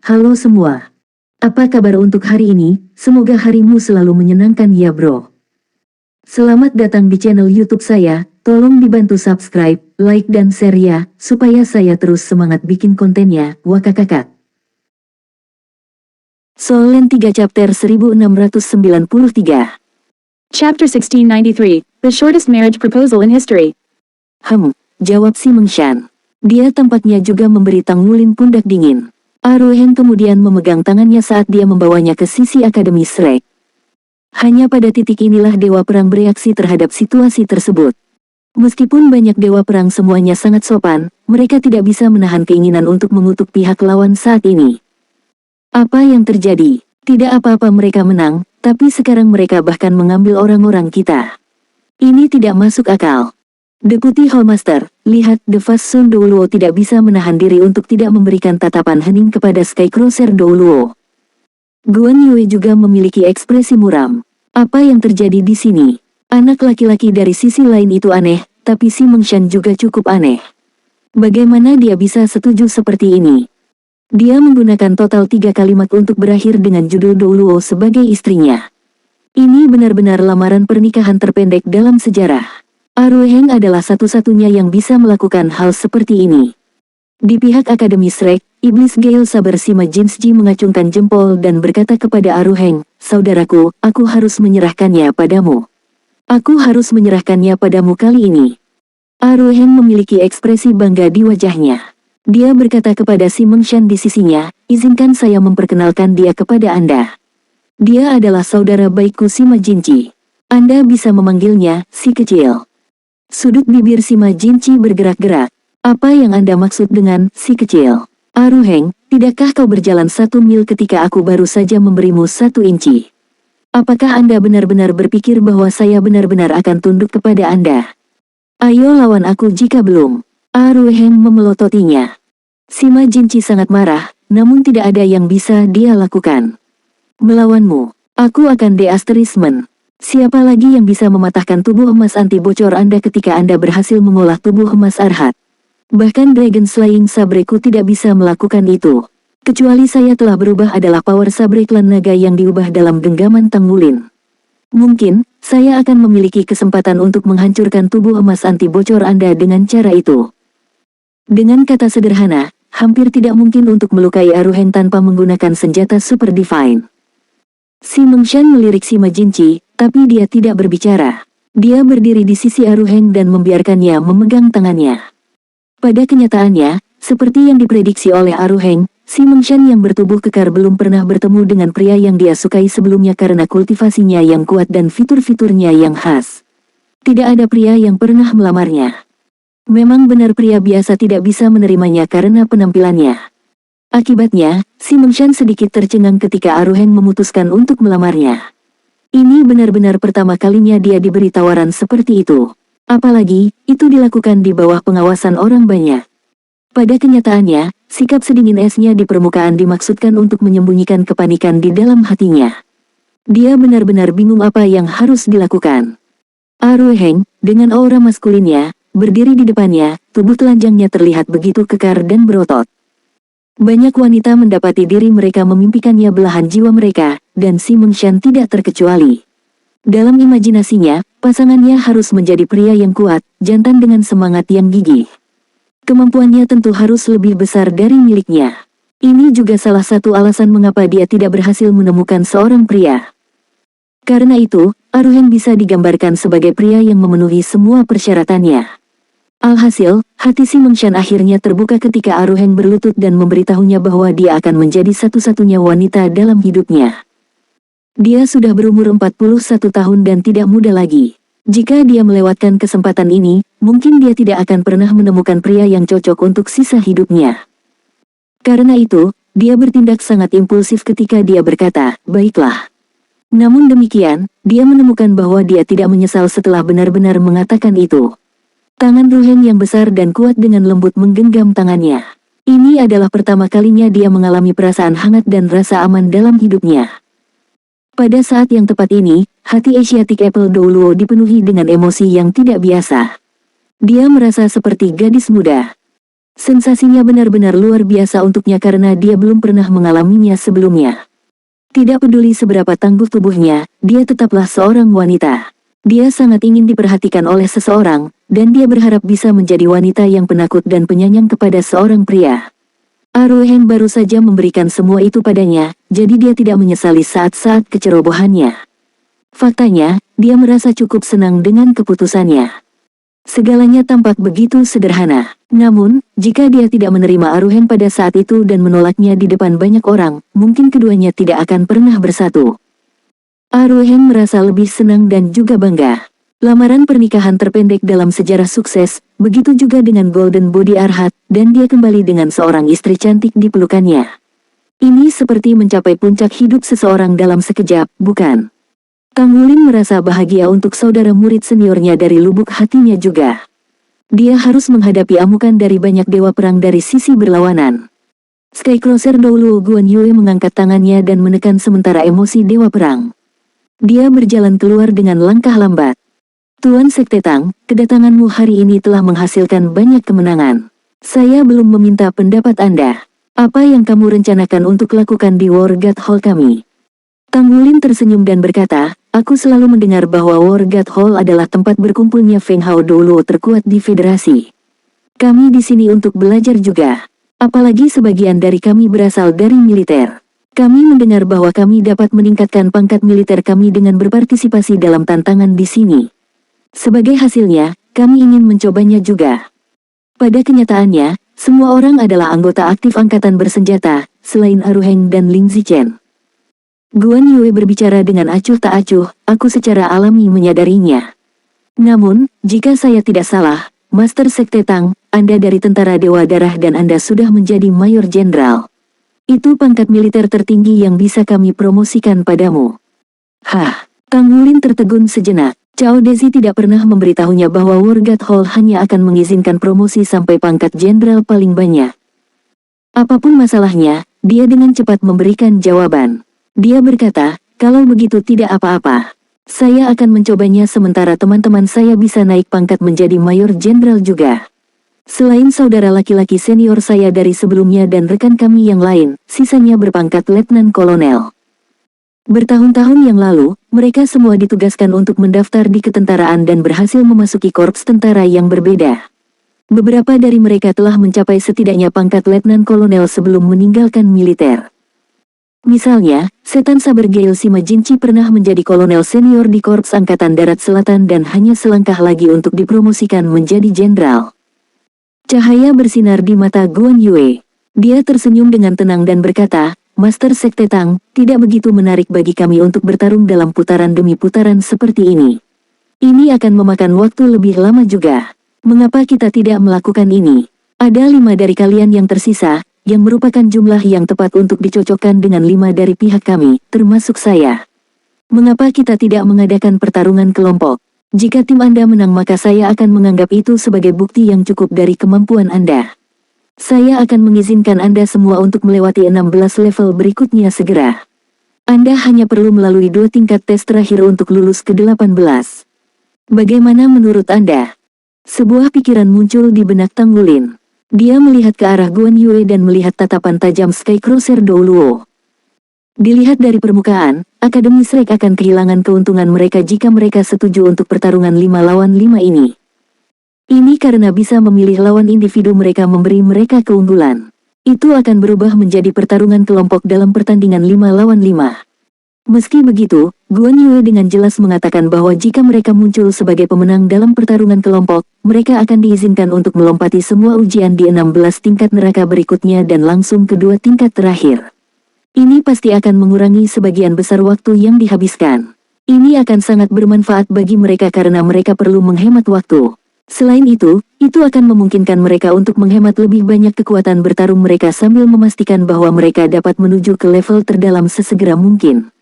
Halo semua. Apa kabar untuk hari ini? Semoga harimu selalu menyenangkan ya bro. Selamat datang di channel YouTube saya. Tolong dibantu subscribe, like dan share ya, supaya saya terus semangat bikin kontennya. Wakakakak. Solen 3 chapter 1693. Chapter 1693, The Shortest Marriage Proposal in History. Jawab si Mengshan. Dia tampaknya juga memberi Tang Wulin pundak dingin. Aruhen kemudian memegang tangannya saat dia membawanya ke sisi Akademi Shrek. Hanya pada titik inilah Dewa Perang bereaksi terhadap situasi tersebut. Meskipun banyak Dewa Perang semuanya sangat sopan, mereka tidak bisa menahan keinginan untuk mengutuk pihak lawan saat ini. Apa yang terjadi? Tidak apa-apa mereka menang, tapi sekarang mereka bahkan mengambil orang-orang kita. Ini tidak masuk akal. Deputi Hallmaster, lihat The Fast Sun Douluo tidak bisa menahan diri untuk tidak memberikan tatapan hening kepada Skycrosser Douluo. Guan Yue juga memiliki ekspresi muram. Apa yang terjadi di sini? Anak laki-laki dari sisi lain itu aneh, tapi si Mengshan juga cukup aneh. Bagaimana dia bisa setuju seperti ini? Dia menggunakan total 3 kalimat untuk berakhir dengan judul Douluo sebagai istrinya. Ini benar-benar lamaran pernikahan terpendek dalam sejarah. Aruheng adalah satu-satunya yang bisa melakukan hal seperti ini. Di pihak Akademi Shrek, Iblis Gale Saber Sima Jinsji mengacungkan jempol dan berkata kepada Aruheng, "Saudaraku, aku harus menyerahkannya padamu. Aku harus menyerahkannya padamu kali ini." Aruheng memiliki ekspresi bangga di wajahnya. Dia berkata kepada si Mengshan di sisinya, "Izinkan saya memperkenalkan dia kepada Anda. Dia adalah saudara baikku Sima Jinci. Anda bisa memanggilnya, si kecil." Sudut bibir Sima Jinci bergerak-gerak. Apa yang Anda maksud dengan si kecil? Aruheng, tidakkah kau berjalan 1 mil ketika aku baru saja memberimu 1 inci? Apakah Anda benar-benar berpikir bahwa saya benar-benar akan tunduk kepada Anda? Ayo lawan aku jika belum. Aruheng memelototinya. Sima Jinci sangat marah, namun tidak ada yang bisa dia lakukan. Melawanmu, aku akan deasterismen. Siapa lagi yang bisa mematahkan tubuh emas anti bocor Anda ketika Anda berhasil mengolah tubuh emas Arhat? Bahkan Dragon Slaying Sabreku tidak bisa melakukan itu. Kecuali saya telah berubah adalah power sabre klan naga yang diubah dalam genggaman Tang Wulin. Mungkin, saya akan memiliki kesempatan untuk menghancurkan tubuh emas anti bocor Anda dengan cara itu. Dengan kata sederhana, hampir tidak mungkin untuk melukai Aruheng tanpa menggunakan senjata Super Divine. Si Mengshan melirik Sima Jinci, tapi dia tidak berbicara. Dia berdiri di sisi Aruheng dan membiarkannya memegang tangannya. Pada kenyataannya, seperti yang diprediksi oleh Aruheng, si Mengshan yang bertubuh kekar belum pernah bertemu dengan pria yang dia sukai sebelumnya karena kultivasinya yang kuat dan fitur-fiturnya yang khas. Tidak ada pria yang pernah melamarnya. Memang benar pria biasa tidak bisa menerimanya karena penampilannya. Akibatnya, si Mengshan sedikit tercengang ketika Aruheng memutuskan untuk melamarnya. Ini benar-benar pertama kalinya dia diberi tawaran seperti itu. Apalagi, itu dilakukan di bawah pengawasan orang banyak. Pada kenyataannya, sikap sedingin esnya di permukaan dimaksudkan untuk menyembunyikan kepanikan di dalam hatinya. Dia benar-benar bingung apa yang harus dilakukan. Aruheng, dengan aura maskulinnya, berdiri di depannya, tubuh telanjangnya terlihat begitu kekar dan berotot. Banyak wanita mendapati diri mereka memimpikannya belahan jiwa mereka, dan si Mengshan tidak terkecuali. Dalam imajinasinya, pasangannya harus menjadi pria yang kuat, jantan dengan semangat yang gigih. Kemampuannya tentu harus lebih besar dari miliknya. Ini juga salah satu alasan mengapa dia tidak berhasil menemukan seorang pria. Karena itu, Aruheng bisa digambarkan sebagai pria yang memenuhi semua persyaratannya. Alhasil, hati si Mengshan akhirnya terbuka ketika Aruheng berlutut dan memberitahunya bahwa dia akan menjadi satu-satunya wanita dalam hidupnya. Dia sudah berumur 41 tahun dan tidak muda lagi. Jika dia melewatkan kesempatan ini, mungkin dia tidak akan pernah menemukan pria yang cocok untuk sisa hidupnya. Karena itu, dia bertindak sangat impulsif ketika dia berkata, "Baiklah." Namun demikian, dia menemukan bahwa dia tidak menyesal setelah benar-benar mengatakan itu. Tangan Ruhen yang besar dan kuat dengan lembut menggenggam tangannya. Ini adalah pertama kalinya dia mengalami perasaan hangat dan rasa aman dalam hidupnya. Pada saat yang tepat ini, hati Asiatic Apple Douluo dipenuhi dengan emosi yang tidak biasa. Dia merasa seperti gadis muda. Sensasinya benar-benar luar biasa untuknya karena dia belum pernah mengalaminya sebelumnya. Tidak peduli seberapa tangguh tubuhnya, dia tetaplah seorang wanita. Dia sangat ingin diperhatikan oleh seseorang, dan dia berharap bisa menjadi wanita yang penakut dan penyayang kepada seorang pria. Aruhen baru saja memberikan semua itu padanya, jadi dia tidak menyesali saat-saat kecerobohannya. Faktanya, dia merasa cukup senang dengan keputusannya. Segalanya tampak begitu sederhana. Namun, jika dia tidak menerima Aruhen pada saat itu dan menolaknya di depan banyak orang, mungkin keduanya tidak akan pernah bersatu. Aruhen merasa lebih senang dan juga bangga. Lamaran pernikahan terpendek dalam sejarah sukses, begitu juga dengan Golden Body Arhat, dan dia kembali dengan seorang istri cantik di pelukannya. Ini seperti mencapai puncak hidup seseorang dalam sekejap, bukan? Kang Wulin merasa bahagia untuk saudara murid seniornya dari lubuk hatinya juga. Dia harus menghadapi amukan dari banyak dewa perang dari sisi berlawanan. Skycrosser Douluo Guan Yue mengangkat tangannya dan menekan sementara emosi dewa perang. Dia berjalan keluar dengan langkah lambat. Tuan Sekte Tang, kedatanganmu hari ini telah menghasilkan banyak kemenangan. Saya belum meminta pendapat Anda. Apa yang kamu rencanakan untuk lakukan di War God Hall kami? Kang Wulin tersenyum dan berkata, aku selalu mendengar bahwa War God Hall adalah tempat berkumpulnya Feng Hao Douluo terkuat di federasi. Kami di sini untuk belajar juga. Apalagi sebagian dari kami berasal dari militer. Kami mendengar bahwa kami dapat meningkatkan pangkat militer kami dengan berpartisipasi dalam tantangan di sini. Sebagai hasilnya, kami ingin mencobanya juga. Pada kenyataannya, semua orang adalah anggota aktif angkatan bersenjata, selain Aruheng dan Ling Zichen. Guan Yue berbicara dengan acuh tak acuh, aku secara alami menyadarinya. Namun, jika saya tidak salah, Master Sekte Tang, Anda dari tentara Dewa Darah dan Anda sudah menjadi Mayor Jenderal. Itu pangkat militer tertinggi yang bisa kami promosikan padamu. Hah, Kang Wulin tertegun sejenak. Cao Dezi tidak pernah memberitahunya bahwa War God Hall hanya akan mengizinkan promosi sampai pangkat jenderal paling banyak. Apapun masalahnya, dia dengan cepat memberikan jawaban. Dia berkata, kalau begitu tidak apa-apa. Saya akan mencobanya sementara teman-teman saya bisa naik pangkat menjadi mayor jenderal juga. Selain saudara laki-laki senior saya dari sebelumnya dan rekan kami yang lain, sisanya berpangkat letnan kolonel. Bertahun-tahun yang lalu, mereka semua ditugaskan untuk mendaftar di ketentaraan dan berhasil memasuki korps tentara yang berbeda. Beberapa dari mereka telah mencapai setidaknya pangkat letnan kolonel sebelum meninggalkan militer. Misalnya, Setan Saber Gale Sima Jinchi pernah menjadi kolonel senior di Korps Angkatan Darat Selatan dan hanya selangkah lagi untuk dipromosikan menjadi jenderal. Cahaya bersinar di mata Guan Yue. Dia tersenyum dengan tenang dan berkata, Master Sekte Tang, tidak begitu menarik bagi kami untuk bertarung dalam putaran demi putaran seperti ini. Ini akan memakan waktu lebih lama juga. Mengapa kita tidak melakukan ini? Ada 5 dari kalian yang tersisa, yang merupakan jumlah yang tepat untuk dicocokkan dengan 5 dari pihak kami, termasuk saya. Mengapa kita tidak mengadakan pertarungan kelompok? Jika tim Anda menang maka saya akan menganggap itu sebagai bukti yang cukup dari kemampuan Anda. Saya akan mengizinkan Anda semua untuk melewati 16 level berikutnya segera. Anda hanya perlu melalui 2 tingkat tes terakhir untuk lulus ke 18. Bagaimana menurut Anda? Sebuah pikiran muncul di benak Tang Wulin. Dia melihat ke arah Guan Yue dan melihat tatapan tajam Skycrosser Douluo. Dilihat dari permukaan, Akademi Shrek akan kehilangan keuntungan mereka jika mereka setuju untuk pertarungan 5 lawan 5 ini. Ini karena bisa memilih lawan individu mereka memberi mereka keunggulan. Itu akan berubah menjadi pertarungan kelompok dalam pertandingan 5 lawan 5. Meski begitu, Guan Yue dengan jelas mengatakan bahwa jika mereka muncul sebagai pemenang dalam pertarungan kelompok, mereka akan diizinkan untuk melompati semua ujian di 16 tingkat neraka berikutnya dan langsung ke 2 tingkat terakhir. Ini pasti akan mengurangi sebagian besar waktu yang dihabiskan. Ini akan sangat bermanfaat bagi mereka karena mereka perlu menghemat waktu. Selain itu akan memungkinkan mereka untuk menghemat lebih banyak kekuatan bertarung mereka sambil memastikan bahwa mereka dapat menuju ke level terdalam sesegera mungkin.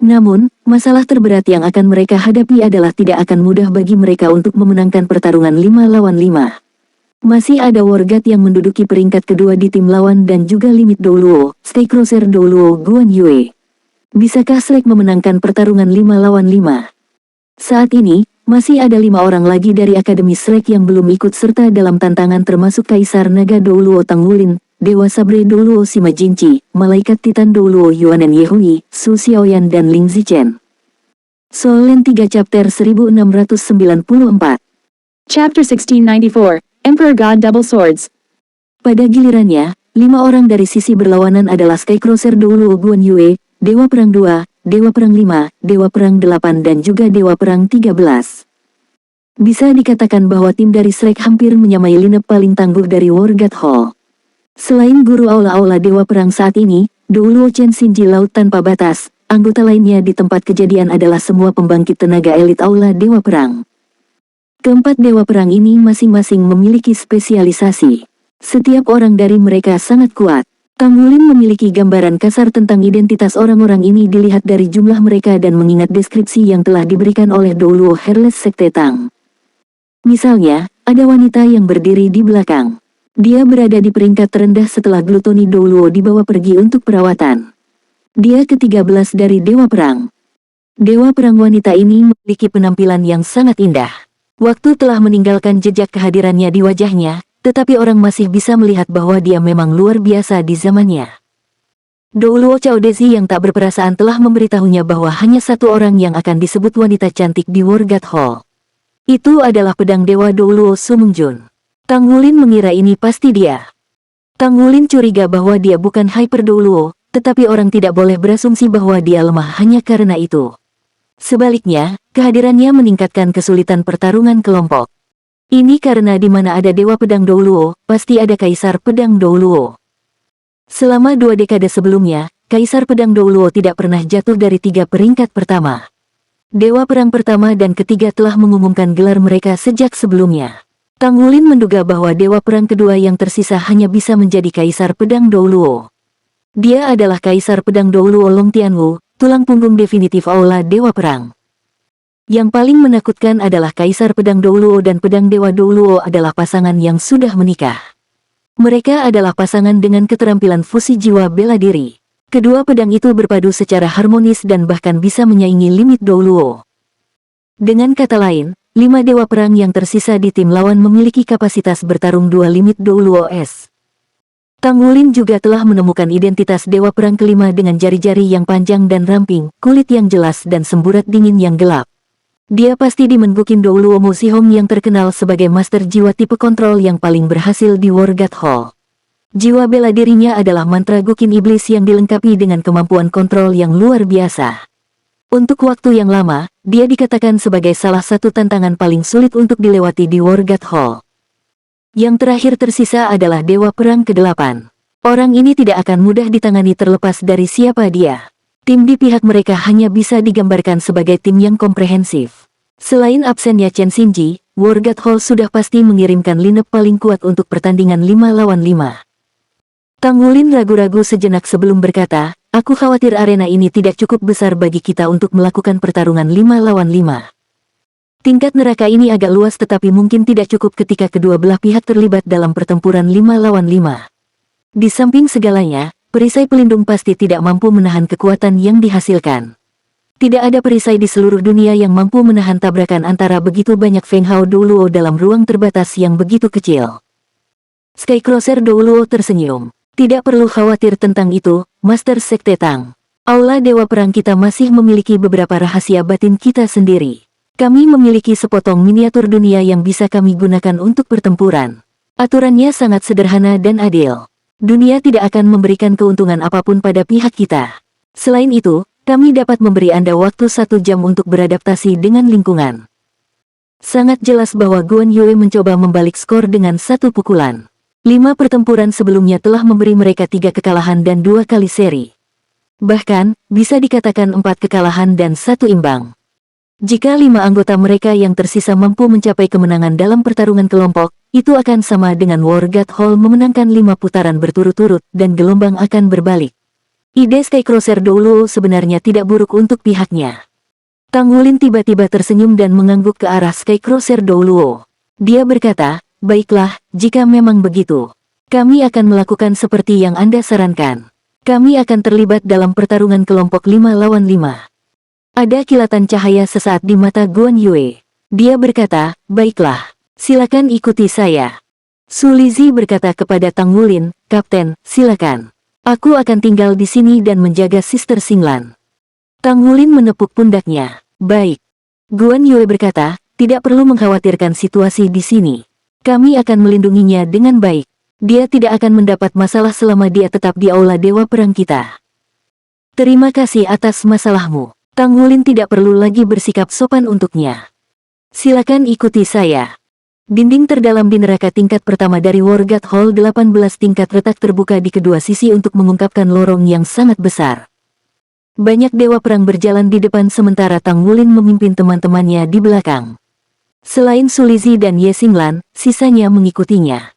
Namun, masalah terberat yang akan mereka hadapi adalah tidak akan mudah bagi mereka untuk memenangkan pertarungan 5 lawan 5. Masih ada War God yang menduduki peringkat kedua di tim lawan dan juga limit Douluo, Skycrosser Douluo Guan Yue. Bisakah Shrek memenangkan pertarungan 5 lawan 5? Saat ini, masih ada 5 orang lagi dari Akademi Shrek yang belum ikut serta dalam tantangan, termasuk Kaisar Naga Douluo Tang Wulin, Dewa Sabre Douluo Sima Jinchi, Malaikat Titan Douluo Yuanen Yehui, Su Xiaoyan dan Ling Zichen. Soul Land 3 Chapter 1694. Chapter 1694, Emperor God Double Swords. Pada gilirannya, 5 orang dari sisi berlawanan adalah Skycrosser Douluo Guan Yue, Dewa Perang 2, Dewa Perang 5, Dewa Perang 8 dan juga Dewa Perang 13. Bisa dikatakan bahwa tim dari Shrek hampir menyamai lineup paling tangguh dari War God Hall. Selain guru aula-aula Dewa Perang saat ini, Douluo Chen Xinji Laut Tanpa Batas, anggota lainnya di tempat kejadian adalah semua pembangkit tenaga elit aula Dewa Perang. Keempat Dewa Perang ini masing-masing memiliki spesialisasi. Setiap orang dari mereka sangat kuat. Tang Wulin memiliki gambaran kasar tentang identitas orang-orang ini dilihat dari jumlah mereka dan mengingat deskripsi yang telah diberikan oleh Douluo Herles Sekte Tang. Misalnya, ada wanita yang berdiri di belakang. Dia berada di peringkat terendah setelah glutoni Douluo dibawa pergi untuk perawatan. Dia ke-13 dari Dewa Perang. Dewa Perang wanita ini memiliki penampilan yang sangat indah. Waktu telah meninggalkan jejak kehadirannya di wajahnya, tetapi orang masih bisa melihat bahwa dia memang luar biasa di zamannya. Douluo Cao Dezi yang tak berperasaan telah memberitahunya bahwa hanya satu orang yang akan disebut wanita cantik di War God Hall. Itu adalah pedang Dewa Douluo Sumungjun. Tang Wulin mengira ini pasti dia. Tang Wulin curiga bahwa dia bukan Hyper Douluo, tetapi orang tidak boleh berasumsi bahwa dia lemah hanya karena itu. Sebaliknya, kehadirannya meningkatkan kesulitan pertarungan kelompok. Ini karena di mana ada Dewa Pedang Douluo, pasti ada Kaisar Pedang Douluo. Selama 2 dekade sebelumnya, Kaisar Pedang Douluo tidak pernah jatuh dari 3 peringkat pertama. Dewa Perang pertama dan ketiga telah mengumumkan gelar mereka sejak sebelumnya. Tang Wulin menduga bahwa Dewa Perang kedua yang tersisa hanya bisa menjadi Kaisar Pedang Douluo. Dia adalah Kaisar Pedang Douluo Long Tianwu, tulang punggung definitif aula Dewa Perang. Yang paling menakutkan adalah Kaisar Pedang Douluo dan Pedang Dewa Douluo adalah pasangan yang sudah menikah. Mereka adalah pasangan dengan keterampilan fusi jiwa bela diri. Kedua pedang itu berpadu secara harmonis dan bahkan bisa menyaingi limit Douluo. Dengan kata lain, 5 Dewa Perang yang tersisa di tim lawan memiliki kapasitas bertarung 2 limit Douluo S. Tang Wulin juga telah menemukan identitas Dewa Perang kelima dengan jari-jari yang panjang dan ramping, kulit yang jelas dan semburat dingin yang gelap. Dia pasti dimengukin Douluo Mo Sihong yang terkenal sebagai master jiwa tipe kontrol yang paling berhasil di War God Hall. Jiwa bela dirinya adalah mantra Gukin Iblis yang dilengkapi dengan kemampuan kontrol yang luar biasa. Untuk waktu yang lama, dia dikatakan sebagai salah satu tantangan paling sulit untuk dilewati di War God Hall. Yang terakhir tersisa adalah Dewa Perang ke-8. Orang ini tidak akan mudah ditangani terlepas dari siapa dia. Tim di pihak mereka hanya bisa digambarkan sebagai tim yang komprehensif. Selain absennya Chen Xinji, War God Hall sudah pasti mengirimkan lineup paling kuat untuk pertandingan 5 lawan 5. Tang Wulin ragu-ragu sejenak sebelum berkata, "Aku khawatir arena ini tidak cukup besar bagi kita untuk melakukan pertarungan 5 lawan 5. Tingkat neraka ini agak luas tetapi mungkin tidak cukup ketika kedua belah pihak terlibat dalam pertempuran 5 lawan 5. Di samping segalanya, perisai pelindung pasti tidak mampu menahan kekuatan yang dihasilkan. Tidak ada perisai di seluruh dunia yang mampu menahan tabrakan antara begitu banyak Feng Hao Douluo dalam ruang terbatas yang begitu kecil." Skycrosser Douluo tersenyum. "Tidak perlu khawatir tentang itu, Master Sekte Tang. Aula Dewa Perang kita masih memiliki beberapa rahasia batin kita sendiri. Kami memiliki sepotong miniatur dunia yang bisa kami gunakan untuk pertempuran. Aturannya sangat sederhana dan adil. Dunia tidak akan memberikan keuntungan apapun pada pihak kita. Selain itu, kami dapat memberi Anda waktu 1 jam untuk beradaptasi dengan lingkungan." Sangat jelas bahwa Guan Yue mencoba membalik skor dengan 1 pukulan. 5 pertempuran sebelumnya telah memberi mereka 3 kekalahan dan 2 kali seri. Bahkan, bisa dikatakan 4 kekalahan dan 1 imbang. Jika 5 anggota mereka yang tersisa mampu mencapai kemenangan dalam pertarungan kelompok, itu akan sama dengan War God Hall memenangkan 5 putaran berturut-turut dan gelombang akan berbalik. Ide Skycrosser Douluo sebenarnya tidak buruk untuk pihaknya. Tang Wulin tiba-tiba tersenyum dan mengangguk ke arah Skycrosser Douluo. Dia berkata, "Baiklah, jika memang begitu, kami akan melakukan seperti yang Anda sarankan. Kami akan terlibat dalam pertarungan kelompok 5 lawan 5. Ada kilatan cahaya sesaat di mata Guan Yue. Dia berkata, baiklah, silakan ikuti saya. Su Lizzie berkata kepada Tang Wulin, Kapten, silakan. Aku akan tinggal di sini dan menjaga Sister Xinglan. Tang Wulin menepuk pundaknya. Baik. Guan Yue berkata, tidak perlu mengkhawatirkan situasi di sini. Kami akan melindunginya dengan baik. Dia tidak akan mendapat masalah selama dia tetap di aula Dewa Perang kita. Terima kasih atas masalahmu. Tang Wulin tidak perlu lagi bersikap sopan untuknya. Silakan ikuti saya. Dinding terdalam di neraka tingkat pertama dari Wargat Hall 18 tingkat retak terbuka di kedua sisi untuk mengungkapkan lorong yang sangat besar. Banyak dewa perang berjalan di depan sementara Tang Wulin memimpin teman-temannya di belakang. Selain Su Lizzie dan Ye Xinglan, sisanya mengikutinya.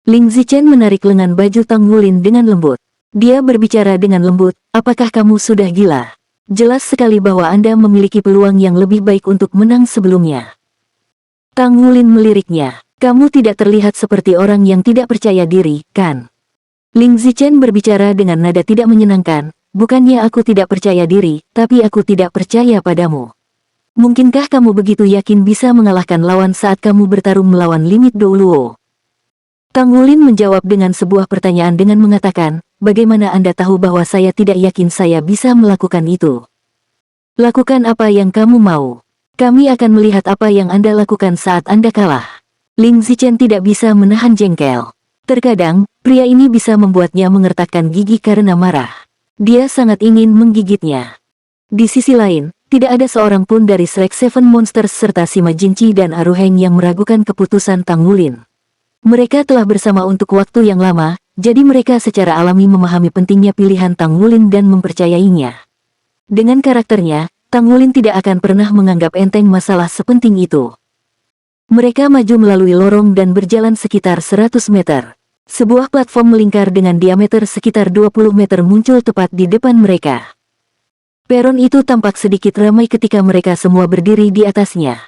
Ling Zichen menarik lengan baju Tang Wulin dengan lembut. Dia berbicara dengan lembut, apakah kamu sudah gila? Jelas sekali bahwa Anda memiliki peluang yang lebih baik untuk menang sebelumnya. Tang Wulin meliriknya. Kamu tidak terlihat seperti orang yang tidak percaya diri, kan? Ling Zichen berbicara dengan nada tidak menyenangkan. Bukannya aku tidak percaya diri, tapi aku tidak percaya padamu. Mungkinkah kamu begitu yakin bisa mengalahkan lawan saat kamu bertarung melawan Limit Douluo? Tang Wulin menjawab dengan sebuah pertanyaan dengan mengatakan, bagaimana Anda tahu bahwa saya tidak yakin saya bisa melakukan itu? Lakukan apa yang kamu mau. Kami akan melihat apa yang Anda lakukan saat Anda kalah. Ling Zichen tidak bisa menahan jengkel. Terkadang, pria ini bisa membuatnya mengertakkan gigi karena marah. Dia sangat ingin menggigitnya. Di sisi lain, tidak ada seorang pun dari Shrek Seven Monsters serta Sima Jinchi dan Aruheng yang meragukan keputusan Tang Wulin. Mereka telah bersama untuk waktu yang lama, jadi mereka secara alami memahami pentingnya pilihan Tang Wulin dan mempercayainya. Dengan karakternya, Tang Wulin tidak akan pernah menganggap enteng masalah sepenting itu. Mereka maju melalui lorong dan berjalan sekitar 100 meter. Sebuah platform melingkar dengan diameter sekitar 20 meter muncul tepat di depan mereka. Peron itu tampak sedikit ramai ketika mereka semua berdiri di atasnya.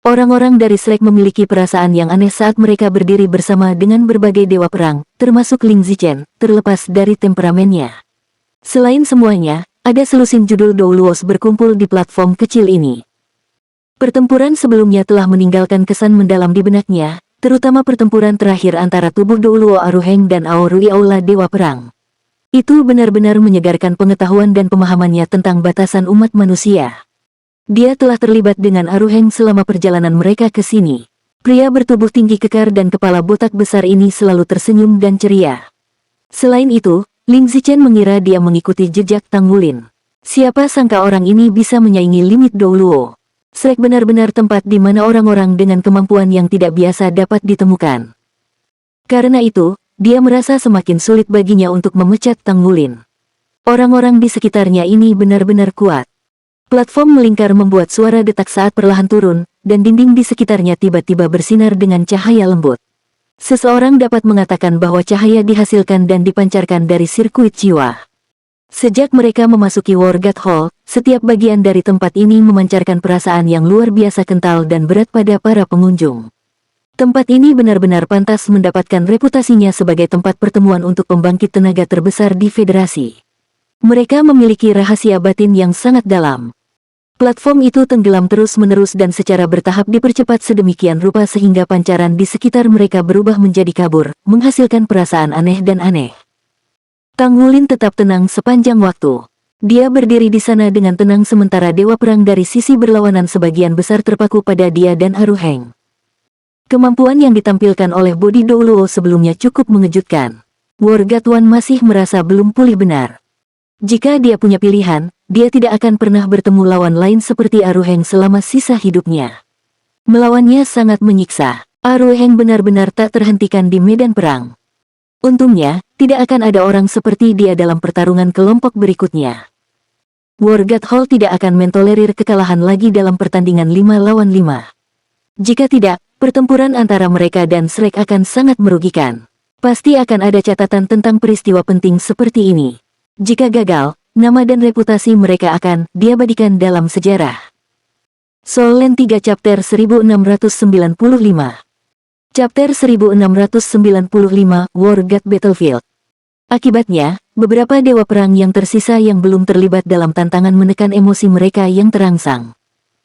Orang-orang dari Shrek memiliki perasaan yang aneh saat mereka berdiri bersama dengan berbagai dewa perang, termasuk Ling Zichen, terlepas dari temperamennya. Selain semuanya, ada selusin judul Douluos berkumpul di platform kecil ini. Pertempuran sebelumnya telah meninggalkan kesan mendalam di benaknya, terutama pertempuran terakhir antara tubuh Douluo Aruheng dan Aorui Aula Dewa Perang. Itu benar-benar menyegarkan pengetahuan dan pemahamannya tentang batasan umat manusia. Dia telah terlibat dengan Aruheng selama perjalanan mereka ke sini. Pria bertubuh tinggi kekar dan kepala botak besar ini selalu tersenyum dan ceria. Selain itu, Ling Zichen mengira dia mengikuti jejak Tang Wulin. Siapa sangka orang ini bisa menyaingi Limit Douluo. Shrek benar-benar tempat di mana orang-orang dengan kemampuan yang tidak biasa dapat ditemukan. Karena itu, dia merasa semakin sulit baginya untuk memecat Tang Wulin. Orang-orang di sekitarnya ini benar-benar kuat. Platform melingkar membuat suara detak saat perlahan turun, dan dinding di sekitarnya tiba-tiba bersinar dengan cahaya lembut. Seseorang dapat mengatakan bahwa cahaya dihasilkan dan dipancarkan dari sirkuit jiwa. Sejak mereka memasuki Wargat Hall, setiap bagian dari tempat ini memancarkan perasaan yang luar biasa kental dan berat pada para pengunjung. Tempat ini benar-benar pantas mendapatkan reputasinya sebagai tempat pertemuan untuk pembangkit tenaga terbesar di Federasi. Mereka memiliki rahasia batin yang sangat dalam. Platform itu tenggelam terus-menerus dan secara bertahap dipercepat sedemikian rupa sehingga pancaran di sekitar mereka berubah menjadi kabur, menghasilkan perasaan aneh dan aneh. Tang Wulin tetap tenang sepanjang waktu. Dia berdiri di sana dengan tenang sementara dewa perang dari sisi berlawanan sebagian besar terpaku pada dia dan Aruheng. Kemampuan yang ditampilkan oleh Bodi Douluo sebelumnya cukup mengejutkan. Wargatuan masih merasa belum pulih benar. Jika dia punya pilihan, dia tidak akan pernah bertemu lawan lain seperti Aruheng selama sisa hidupnya. Melawannya sangat menyiksa. Aruheng benar-benar tak terhentikan di medan perang. Untungnya, tidak akan ada orang seperti dia dalam pertarungan kelompok berikutnya. Wargat Hall tidak akan mentolerir kekalahan lagi dalam pertandingan 5 lawan 5. Jika tidak, pertempuran antara mereka dan Shrek akan sangat merugikan. Pasti akan ada catatan tentang peristiwa penting seperti ini. Jika gagal, nama dan reputasi mereka akan diabadikan dalam sejarah. Soul Land 3 Chapter 1695. Chapter 1695 Wargat Battlefield. Akibatnya, beberapa dewa perang yang tersisa yang belum terlibat dalam tantangan menekan emosi mereka yang terangsang.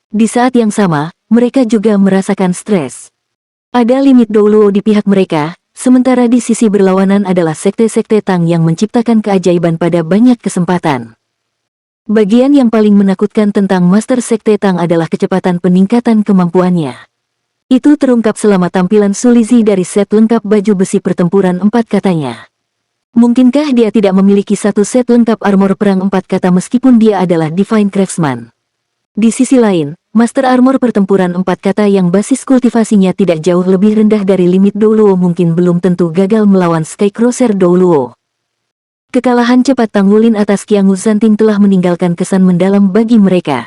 Di saat yang sama, mereka juga merasakan stres. Ada limit Douluo di pihak mereka, sementara di sisi berlawanan adalah sekte-sekte Tang yang menciptakan keajaiban pada banyak kesempatan. Bagian yang paling menakutkan tentang Master Sekte Tang adalah kecepatan peningkatan kemampuannya. Itu terungkap selama tampilan Sulizi dari set lengkap baju besi pertempuran 4 katanya. Mungkinkah dia tidak memiliki satu set lengkap armor perang 4 kata meskipun dia adalah Divine Craftsman? Di sisi lain, Master Armor pertempuran 4 kata yang basis kultivasinya tidak jauh lebih rendah dari limit Douluo mungkin belum tentu gagal melawan Skycrosser Douluo. Kekalahan cepat Tang Wulin atas Qiangu Zanting telah meninggalkan kesan mendalam bagi mereka.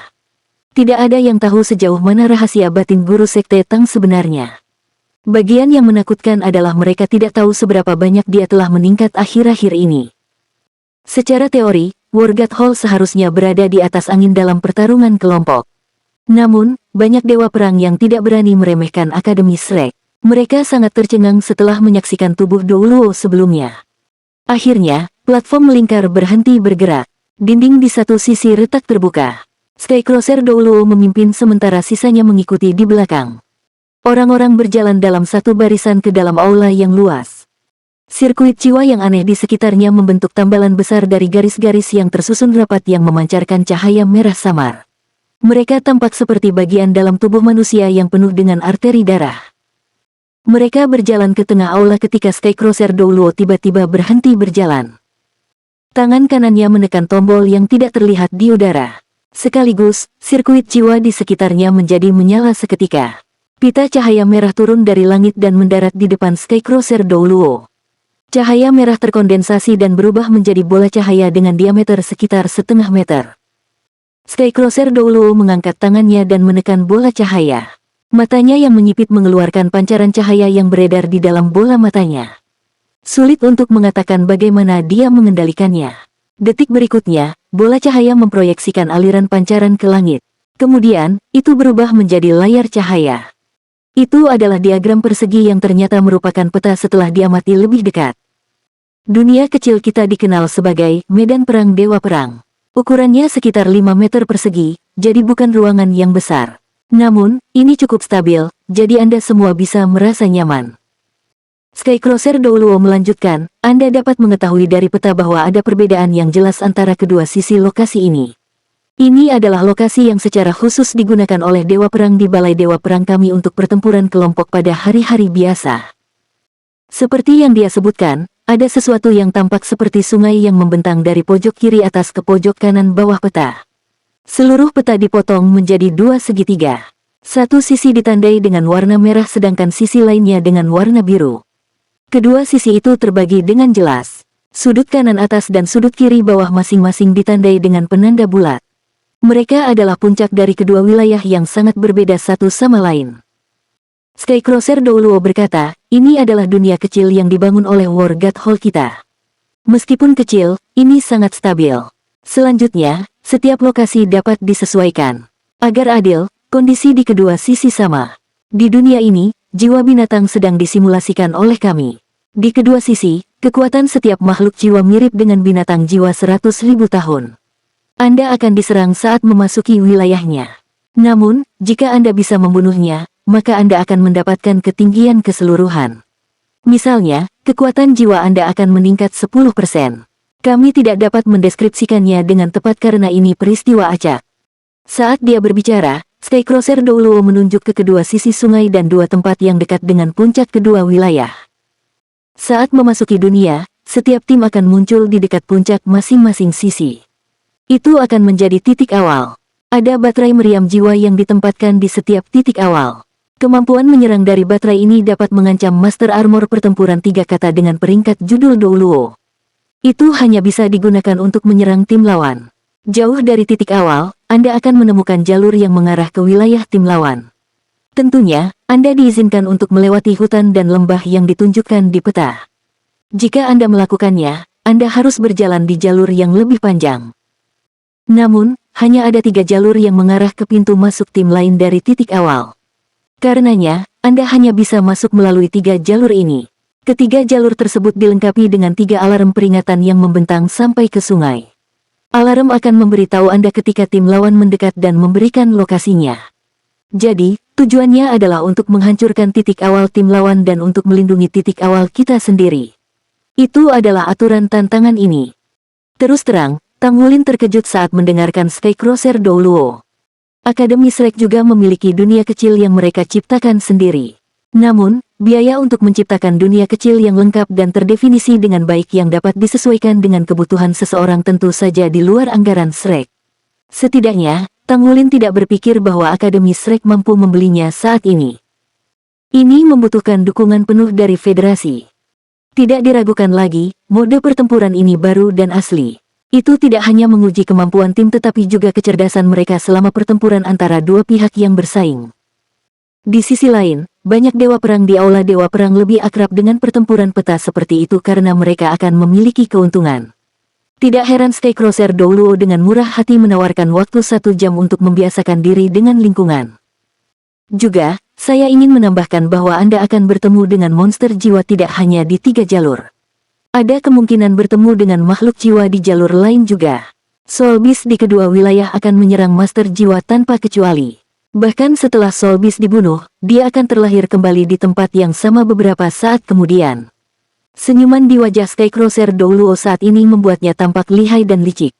Tidak ada yang tahu sejauh mana rahasia batin guru sekte Tang sebenarnya. Bagian yang menakutkan adalah mereka tidak tahu seberapa banyak dia telah meningkat akhir-akhir ini. Secara teori, Wargat Hall seharusnya berada di atas angin dalam pertarungan kelompok. Namun, banyak dewa perang yang tidak berani meremehkan Akademi Shrek. Mereka sangat tercengang setelah menyaksikan tubuh Douluo sebelumnya. Akhirnya, platform melingkar berhenti bergerak. Dinding di satu sisi retak terbuka. Skycrosser Douluo memimpin sementara sisanya mengikuti di belakang. Orang-orang berjalan dalam satu barisan ke dalam aula yang luas. Sirkuit jiwa yang aneh di sekitarnya membentuk tambalan besar dari garis-garis yang tersusun rapat yang memancarkan cahaya merah samar. Mereka tampak seperti bagian dalam tubuh manusia yang penuh dengan arteri darah. Mereka berjalan ke tengah aula ketika Skycrosser Douluo tiba-tiba berhenti berjalan. Tangan kanannya menekan tombol yang tidak terlihat di udara. Sekaligus, sirkuit jiwa di sekitarnya menjadi menyala seketika. Pita cahaya merah turun dari langit dan mendarat di depan Skycrosser Douluo. Cahaya merah terkondensasi dan berubah menjadi bola cahaya dengan diameter sekitar setengah meter. Skycrosser Douluo mengangkat tangannya dan menekan bola cahaya. Matanya yang menyipit mengeluarkan pancaran cahaya yang beredar di dalam bola matanya. Sulit untuk mengatakan bagaimana dia mengendalikannya. Detik berikutnya, bola cahaya memproyeksikan aliran pancaran ke langit. Kemudian, itu berubah menjadi layar cahaya. Itu adalah diagram persegi yang ternyata merupakan peta setelah diamati lebih dekat. Dunia kecil kita dikenal sebagai medan perang dewa perang. Ukurannya sekitar 5 meter persegi, jadi bukan ruangan yang besar. Namun, ini cukup stabil, jadi Anda semua bisa merasa nyaman. Skycrosser Douluo melanjutkan, Anda dapat mengetahui dari peta bahwa ada perbedaan yang jelas antara kedua sisi lokasi ini. Ini adalah lokasi yang secara khusus digunakan oleh Dewa Perang di Balai Dewa Perang kami untuk pertempuran kelompok pada hari-hari biasa. Seperti yang dia sebutkan, ada sesuatu yang tampak seperti sungai yang membentang dari pojok kiri atas ke pojok kanan bawah peta. Seluruh peta dipotong menjadi 2 segitiga. Satu sisi ditandai dengan warna merah sedangkan sisi lainnya dengan warna biru. Kedua sisi itu terbagi dengan jelas. Sudut kanan atas dan sudut kiri bawah masing-masing ditandai dengan penanda bulat. Mereka adalah puncak dari kedua wilayah yang sangat berbeda satu sama lain. Skycrosser Douluo berkata, ini adalah dunia kecil yang dibangun oleh Wargat Hall kita. Meskipun kecil, ini sangat stabil. Selanjutnya, setiap lokasi dapat disesuaikan. Agar adil, kondisi di kedua sisi sama. Di dunia ini, jiwa binatang sedang disimulasikan oleh kami. Di kedua sisi, kekuatan setiap makhluk jiwa mirip dengan binatang jiwa 100.000 tahun. Anda akan diserang saat memasuki wilayahnya. Namun, jika Anda bisa membunuhnya, maka Anda akan mendapatkan ketinggian keseluruhan. Misalnya, kekuatan jiwa Anda akan meningkat 10%. Kami tidak dapat mendeskripsikannya dengan tepat karena ini peristiwa acak. Saat dia berbicara, Skycrosser Douluo menunjuk ke kedua sisi sungai dan 2 tempat yang dekat dengan puncak kedua wilayah. Saat memasuki dunia, setiap tim akan muncul di dekat puncak masing-masing sisi. Itu akan menjadi titik awal. Ada baterai meriam jiwa yang ditempatkan di setiap titik awal. Kemampuan menyerang dari baterai ini dapat mengancam Master Armor pertempuran 3 kata dengan peringkat judul Douluo. Itu hanya bisa digunakan untuk menyerang tim lawan. Jauh dari titik awal, Anda akan menemukan jalur yang mengarah ke wilayah tim lawan. Tentunya, Anda diizinkan untuk melewati hutan dan lembah yang ditunjukkan di peta. Jika Anda melakukannya, Anda harus berjalan di jalur yang lebih panjang. Namun, hanya ada 3 jalur yang mengarah ke pintu masuk tim lain dari titik awal. Karenanya, Anda hanya bisa masuk melalui 3 jalur ini. Ketiga jalur tersebut dilengkapi dengan 3 alarm peringatan yang membentang sampai ke sungai. Alarm akan memberitahu Anda ketika tim lawan mendekat dan memberikan lokasinya. Jadi, Tujuannya adalah untuk menghancurkan titik awal tim lawan dan untuk melindungi titik awal kita sendiri. Itu adalah aturan tantangan ini. Terus terang, Tang Wulin terkejut saat mendengarkan Skycrosser Douluo. Akademi Shrek juga memiliki dunia kecil yang mereka ciptakan sendiri. Namun, biaya untuk menciptakan dunia kecil yang lengkap dan terdefinisi dengan baik yang dapat disesuaikan dengan kebutuhan seseorang tentu saja di luar anggaran Shrek. Setidaknya, Tang Wulin tidak berpikir bahwa Akademi Shrek mampu membelinya saat ini. Ini membutuhkan dukungan penuh dari Federasi. Tidak diragukan lagi, mode pertempuran ini baru dan asli. Itu tidak hanya menguji kemampuan tim tetapi juga kecerdasan mereka selama pertempuran antara dua pihak yang bersaing. Di sisi lain, banyak dewa perang di Aula Dewa Perang lebih akrab dengan pertempuran peta seperti itu karena mereka akan memiliki keuntungan. Tidak heran Skycrosser Douluo dengan murah hati menawarkan waktu 1 jam untuk membiasakan diri dengan lingkungan. Juga, saya ingin menambahkan bahwa Anda akan bertemu dengan monster jiwa tidak hanya di 3 jalur. Ada kemungkinan bertemu dengan makhluk jiwa di jalur lain juga. Soul Beast di kedua wilayah akan menyerang master jiwa tanpa kecuali. Bahkan setelah Soul Beast dibunuh, dia akan terlahir kembali di tempat yang sama beberapa saat kemudian. Senyuman di wajah Skycrosser Douluo saat ini membuatnya tampak lihai dan licik.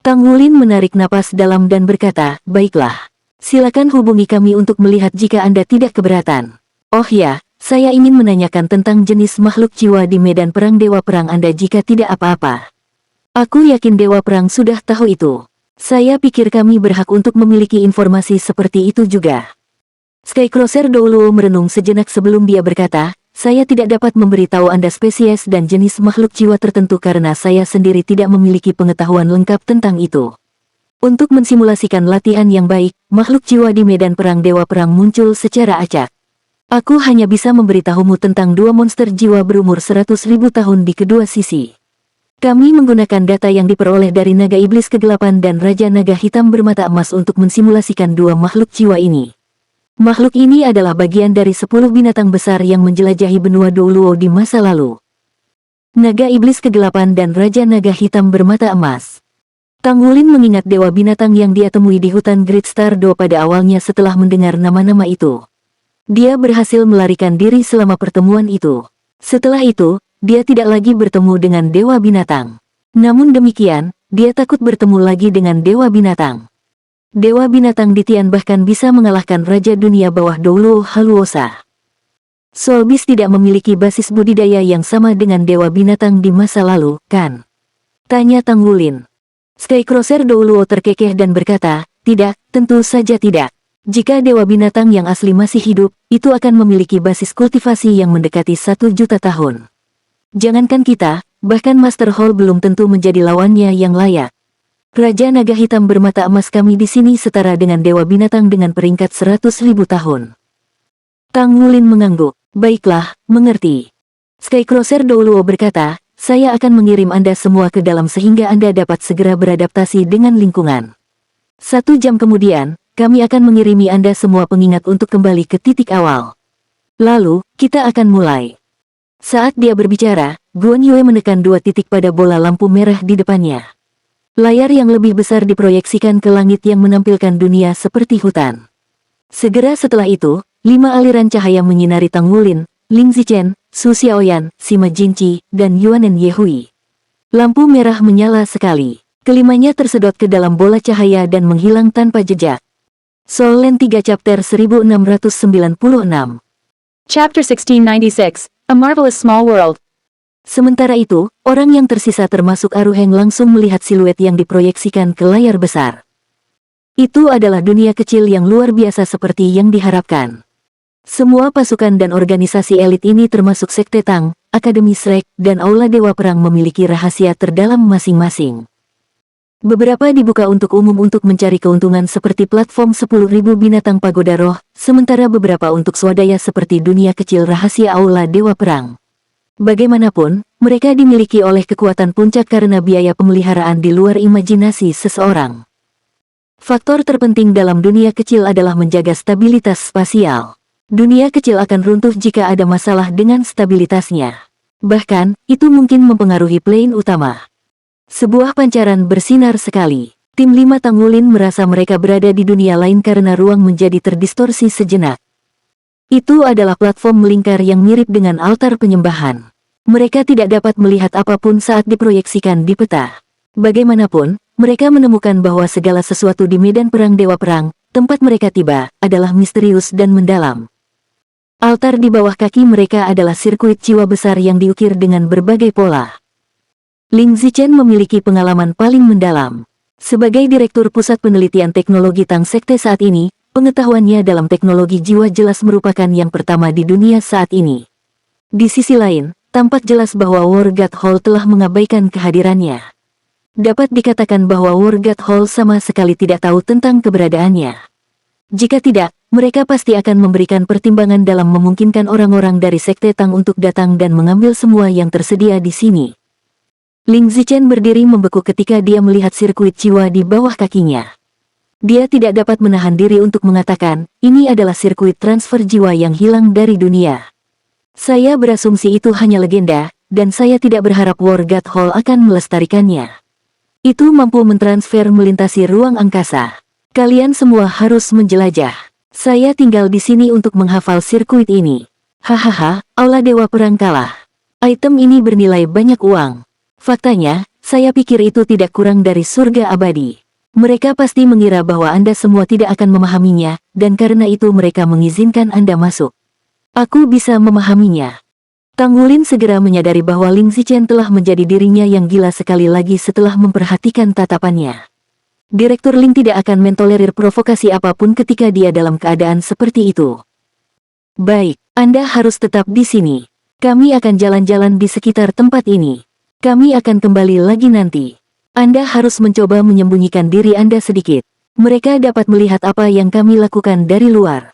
Tang Wulin menarik napas dalam dan berkata, "Baiklah. Silakan hubungi kami untuk melihat jika Anda tidak keberatan. Oh ya, saya ingin menanyakan tentang jenis makhluk jiwa di medan perang Dewa Perang Anda jika tidak apa-apa." "Aku yakin Dewa Perang sudah tahu itu. Saya pikir kami berhak untuk memiliki informasi seperti itu juga." Skycrosser Douluo merenung sejenak sebelum dia berkata, "Saya tidak dapat memberitahu Anda spesies dan jenis makhluk jiwa tertentu karena saya sendiri tidak memiliki pengetahuan lengkap tentang itu. Untuk mensimulasikan latihan yang baik, makhluk jiwa di medan perang Dewa Perang muncul secara acak. Aku hanya bisa memberitahumu tentang 2 monster jiwa berumur 100.000 tahun di kedua sisi. Kami menggunakan data yang diperoleh dari Naga Iblis Kegelapan dan Raja Naga Hitam bermata emas untuk mensimulasikan 2 makhluk jiwa ini. Makhluk ini adalah bagian dari 10 binatang besar yang menjelajahi benua Douluo di masa lalu. Naga Iblis Kegelapan dan Raja Naga Hitam bermata emas." Tang Wulin mengingat dewa binatang yang dia temui di hutan Great Star Do pada awalnya setelah mendengar nama-nama itu. Dia berhasil melarikan diri selama pertemuan itu. Setelah itu, dia tidak lagi bertemu dengan dewa binatang. Namun demikian, dia takut bertemu lagi dengan dewa binatang. Dewa binatang di Tian bahkan bisa mengalahkan Raja Dunia Bawah Douluo Haluosa. Soul Beast tidak memiliki basis budidaya yang sama dengan dewa binatang di masa lalu, kan? Tanya Tang Wulin. Skycrosser Douluo terkekeh dan berkata, "Tidak, tentu saja tidak. Jika dewa binatang yang asli masih hidup, itu akan memiliki basis kultivasi yang mendekati 1 juta tahun. Jangankan kita, bahkan Master Hall belum tentu menjadi lawannya yang layak. Raja Naga Hitam bermata emas kami di sini setara dengan dewa binatang dengan peringkat 100.000 tahun." Tang Wulin mengangguk. "Baiklah, mengerti." Skycrosser Douluo berkata, "Saya akan mengirim Anda semua ke dalam sehingga Anda dapat segera beradaptasi dengan lingkungan. 1 jam kemudian, kami akan mengirimi Anda semua pengingat untuk kembali ke titik awal. Lalu, kita akan mulai." Saat dia berbicara, Guan Yue menekan 2 titik pada bola lampu merah di depannya. Layar yang lebih besar diproyeksikan ke langit yang menampilkan dunia seperti hutan. Segera setelah itu, 5 aliran cahaya menyinari Tang Wulin, Ling Zichen, Su Xiaoyan, Sima Jingqi, dan Yuanen Yehui. Lampu merah menyala sekali. Kelimanya tersedot ke dalam bola cahaya dan menghilang tanpa jejak. Soul Land 3 Chapter 1696. Chapter 1696, A Marvelous Small World. Sementara itu, orang yang tersisa termasuk Aruheng langsung melihat siluet yang diproyeksikan ke layar besar. Itu adalah dunia kecil yang luar biasa seperti yang diharapkan. Semua pasukan dan organisasi elit ini termasuk Sekte Tang, Akademi Shrek, dan Aula Dewa Perang memiliki rahasia terdalam masing-masing. Beberapa dibuka untuk umum untuk mencari keuntungan seperti platform 10.000 binatang pagoda roh, sementara beberapa untuk swadaya seperti dunia kecil rahasia Aula Dewa Perang. Bagaimanapun, mereka dimiliki oleh kekuatan puncak karena biaya pemeliharaan di luar imajinasi seseorang. Faktor terpenting dalam dunia kecil adalah menjaga stabilitas spasial. Dunia kecil akan runtuh jika ada masalah dengan stabilitasnya. Bahkan, itu mungkin mempengaruhi plane utama. Sebuah pancaran bersinar sekali. Tim 5 Tangulin merasa mereka berada di dunia lain karena ruang menjadi terdistorsi sejenak. Itu adalah platform melingkar yang mirip dengan altar penyembahan. Mereka tidak dapat melihat apapun saat diproyeksikan di peta. Bagaimanapun, mereka menemukan bahwa segala sesuatu di medan perang Dewa Perang, tempat mereka tiba, adalah misterius dan mendalam. Altar di bawah kaki mereka adalah sirkuit jiwa besar yang diukir dengan berbagai pola. Ling Zichen memiliki pengalaman paling mendalam. Sebagai Direktur Pusat Penelitian Teknologi Tang Sekte saat ini, pengetahuannya dalam teknologi jiwa jelas merupakan yang pertama di dunia saat ini. Di sisi lain, tampak jelas bahwa War God Hall telah mengabaikan kehadirannya. Dapat dikatakan bahwa War God Hall sama sekali tidak tahu tentang keberadaannya. Jika tidak, mereka pasti akan memberikan pertimbangan dalam memungkinkan orang-orang dari Sekte Tang untuk datang dan mengambil semua yang tersedia di sini. Ling Zichen berdiri membeku ketika dia melihat sirkuit jiwa di bawah kakinya. Dia tidak dapat menahan diri untuk mengatakan, ini adalah sirkuit transfer jiwa yang hilang dari dunia. Saya berasumsi itu hanya legenda, dan saya tidak berharap War God Hall akan melestarikannya. Itu mampu mentransfer melintasi ruang angkasa. Kalian semua harus menjelajah. Saya tinggal di sini untuk menghafal sirkuit ini. Hahaha, Aula Dewa Perang kalah. Item ini bernilai banyak uang. Faktanya, saya pikir itu tidak kurang dari surga abadi. Mereka pasti mengira bahwa Anda semua tidak akan memahaminya, dan karena itu mereka mengizinkan Anda masuk. Aku bisa memahaminya. Tangulin segera menyadari bahwa Ling Zichen telah menjadi dirinya yang gila sekali lagi setelah memperhatikan tatapannya. Direktur Ling tidak akan mentolerir provokasi apapun ketika dia dalam keadaan seperti itu. Baik, Anda harus tetap di sini. Kami akan jalan-jalan di sekitar tempat ini. Kami akan kembali lagi nanti. Anda harus mencoba menyembunyikan diri Anda sedikit. Mereka dapat melihat apa yang kami lakukan dari luar.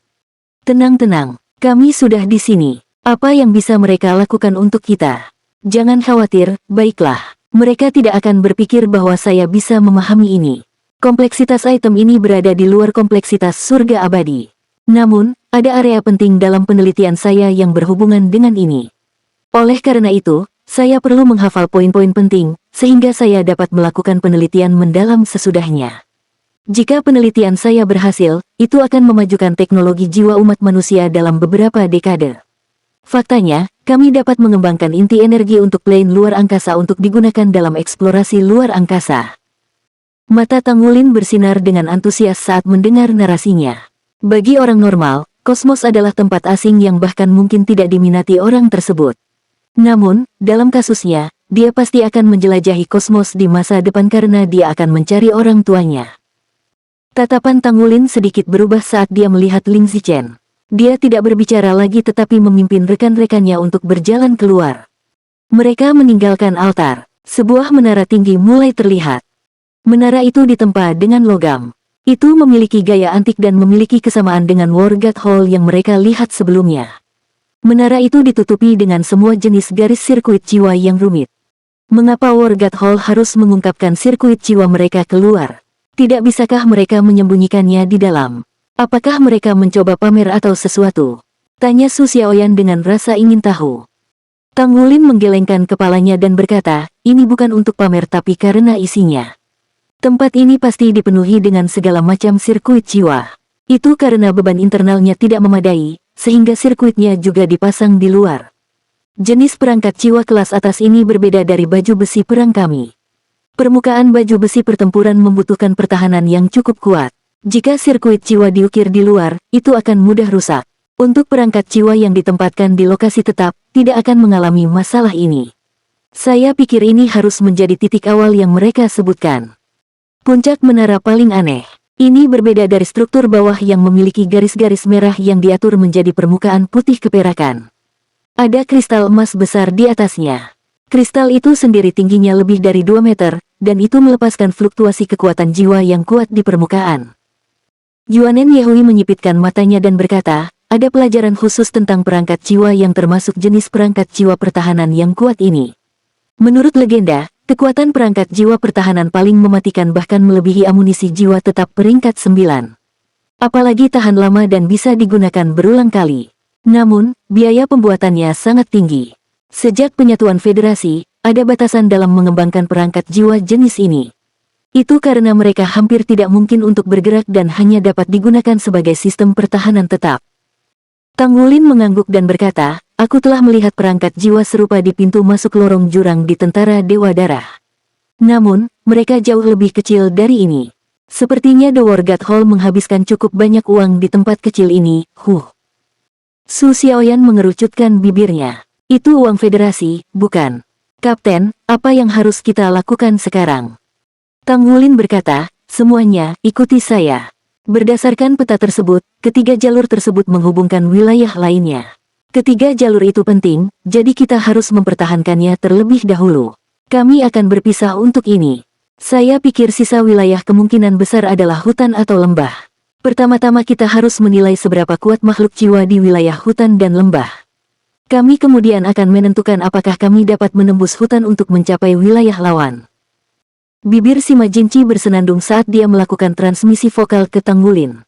Tenang-tenang, kami sudah di sini. Apa yang bisa mereka lakukan untuk kita? Jangan khawatir, baiklah. Mereka tidak akan berpikir bahwa saya bisa memahami ini. Kompleksitas item ini berada di luar kompleksitas surga abadi. Namun, ada area penting dalam penelitian saya yang berhubungan dengan ini. Oleh karena itu, saya perlu menghafal poin-poin penting, sehingga saya dapat melakukan penelitian mendalam sesudahnya. Jika penelitian saya berhasil, itu akan memajukan teknologi jiwa umat manusia dalam beberapa dekade. Faktanya, kami dapat mengembangkan inti energi untuk plane luar angkasa untuk digunakan dalam eksplorasi luar angkasa. Mata Tangulin bersinar dengan antusias saat mendengar narasinya. Bagi orang normal, kosmos adalah tempat asing yang bahkan mungkin tidak diminati orang tersebut. Namun, dalam kasusnya, dia pasti akan menjelajahi kosmos di masa depan karena dia akan mencari orang tuanya. Tatapan Tangulin sedikit berubah saat dia melihat Ling Zichen. Dia tidak berbicara lagi tetapi memimpin rekan-rekannya untuk berjalan keluar. Mereka meninggalkan altar. Sebuah menara tinggi mulai terlihat. Menara itu ditempa dengan logam. Itu memiliki gaya antik dan memiliki kesamaan dengan War God Hall yang mereka lihat sebelumnya. Menara itu ditutupi dengan semua jenis garis sirkuit jiwa yang rumit. Mengapa War God Hall harus mengungkapkan sirkuit jiwa mereka keluar? Tidak bisakah mereka menyembunyikannya di dalam? Apakah mereka mencoba pamer atau sesuatu? Tanya Su Xiaoyan dengan rasa ingin tahu. Tangulin menggelengkan kepalanya dan berkata, ini bukan untuk pamer tapi karena isinya. Tempat ini pasti dipenuhi dengan segala macam sirkuit jiwa. Itu karena beban internalnya tidak memadai, sehingga sirkuitnya juga dipasang di luar. Jenis perangkat jiwa kelas atas ini berbeda dari baju besi perang kami. Permukaan baju besi pertempuran membutuhkan pertahanan yang cukup kuat. Jika sirkuit jiwa diukir di luar, itu akan mudah rusak. Untuk perangkat jiwa yang ditempatkan di lokasi tetap, tidak akan mengalami masalah ini. Saya pikir ini harus menjadi titik awal yang mereka sebutkan. Puncak menara paling aneh. Ini berbeda dari struktur bawah yang memiliki garis-garis merah yang diatur menjadi permukaan putih keperakan. Ada kristal emas besar di atasnya. Kristal itu sendiri tingginya lebih dari 2 meter, dan itu melepaskan fluktuasi kekuatan jiwa yang kuat di permukaan. Yuanen Yehui menyipitkan matanya dan berkata, ada pelajaran khusus tentang perangkat jiwa yang termasuk jenis perangkat jiwa pertahanan yang kuat ini. Menurut legenda, kekuatan perangkat jiwa pertahanan paling mematikan bahkan melebihi amunisi jiwa tetap peringkat 9. Apalagi tahan lama dan bisa digunakan berulang kali. Namun, biaya pembuatannya sangat tinggi. Sejak penyatuan federasi, ada batasan dalam mengembangkan perangkat jiwa jenis ini. Itu karena mereka hampir tidak mungkin untuk bergerak dan hanya dapat digunakan sebagai sistem pertahanan tetap. Tang Wulin mengangguk dan berkata, aku telah melihat perangkat jiwa serupa di pintu masuk lorong jurang di tentara Dewa Darah. Namun, mereka jauh lebih kecil dari ini. Sepertinya The Wargat Hall menghabiskan cukup banyak uang di tempat kecil ini, Su Xiaoyan mengerucutkan bibirnya. Itu uang federasi, bukan? Kapten, apa yang harus kita lakukan sekarang? Tang Wulin berkata, semuanya, ikuti saya. Berdasarkan peta tersebut, ketiga jalur tersebut menghubungkan wilayah lainnya. Ketiga jalur itu penting, jadi kita harus mempertahankannya terlebih dahulu. Kami akan berpisah untuk ini. Saya pikir sisa wilayah kemungkinan besar adalah hutan atau lembah. Pertama-tama kita harus menilai seberapa kuat makhluk jiwa di wilayah hutan dan lembah. Kami kemudian akan menentukan apakah kami dapat menembus hutan untuk mencapai wilayah lawan. Bibir Sima Jinci bersenandung saat dia melakukan transmisi vokal ke Tang Wulin.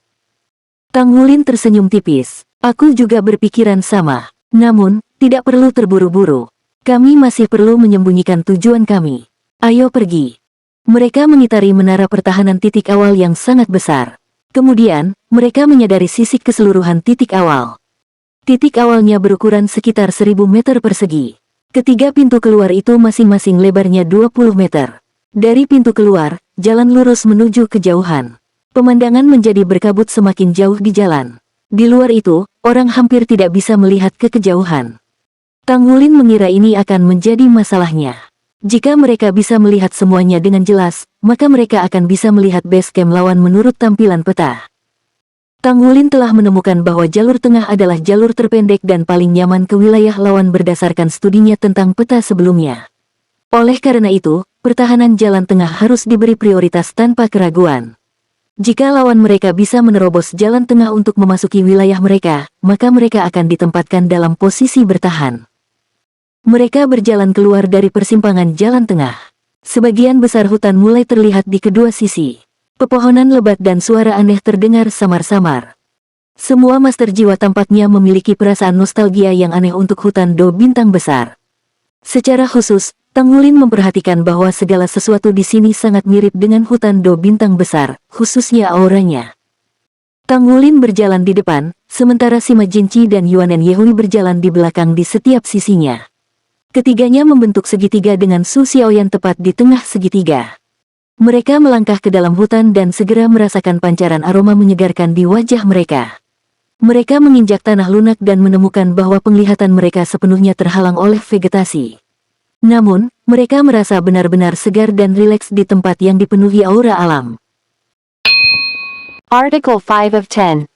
Tang Wulin tersenyum tipis. Aku juga berpikiran sama. Namun, tidak perlu terburu-buru. Kami masih perlu menyembunyikan tujuan kami. Ayo pergi. Mereka mengitari menara pertahanan titik awal yang sangat besar. Kemudian, mereka menyadari sisik keseluruhan titik awal. Titik awalnya berukuran sekitar 1000 meter persegi. Ketiga pintu keluar itu masing-masing lebarnya 20 meter. Dari pintu keluar, jalan lurus menuju kejauhan. Pemandangan menjadi berkabut semakin jauh di jalan. Di luar itu, orang hampir tidak bisa melihat ke kejauhan. Tang Wulin mengira ini akan menjadi masalahnya. Jika mereka bisa melihat semuanya dengan jelas, maka mereka akan bisa melihat base camp lawan menurut tampilan peta. Tang Wulin telah menemukan bahwa jalur tengah adalah jalur terpendek dan paling nyaman ke wilayah lawan berdasarkan studinya tentang peta sebelumnya. Oleh karena itu, pertahanan jalan tengah harus diberi prioritas tanpa keraguan. Jika lawan mereka bisa menerobos jalan tengah untuk memasuki wilayah mereka, maka mereka akan ditempatkan dalam posisi bertahan. Mereka berjalan keluar dari persimpangan jalan tengah. Sebagian besar hutan mulai terlihat di kedua sisi. Pepohonan lebat dan suara aneh terdengar samar-samar. Semua master jiwa tampaknya memiliki perasaan nostalgia yang aneh untuk hutan Do Bintang Besar. Secara khusus, Tang Wulin memperhatikan bahwa segala sesuatu di sini sangat mirip dengan hutan Do Bintang Besar, khususnya auranya. Tang Wulin berjalan di depan, sementara Sima Jinci dan Yuanen Yehui berjalan di belakang di setiap sisinya. Ketiganya membentuk segitiga dengan Su Xiaoyan tepat di tengah segitiga. Mereka melangkah ke dalam hutan dan segera merasakan pancaran aroma menyegarkan di wajah mereka. Mereka menginjak tanah lunak dan menemukan bahwa penglihatan mereka sepenuhnya terhalang oleh vegetasi. Namun, mereka merasa benar-benar segar dan rileks di tempat yang dipenuhi aura alam. Article 5 of 10.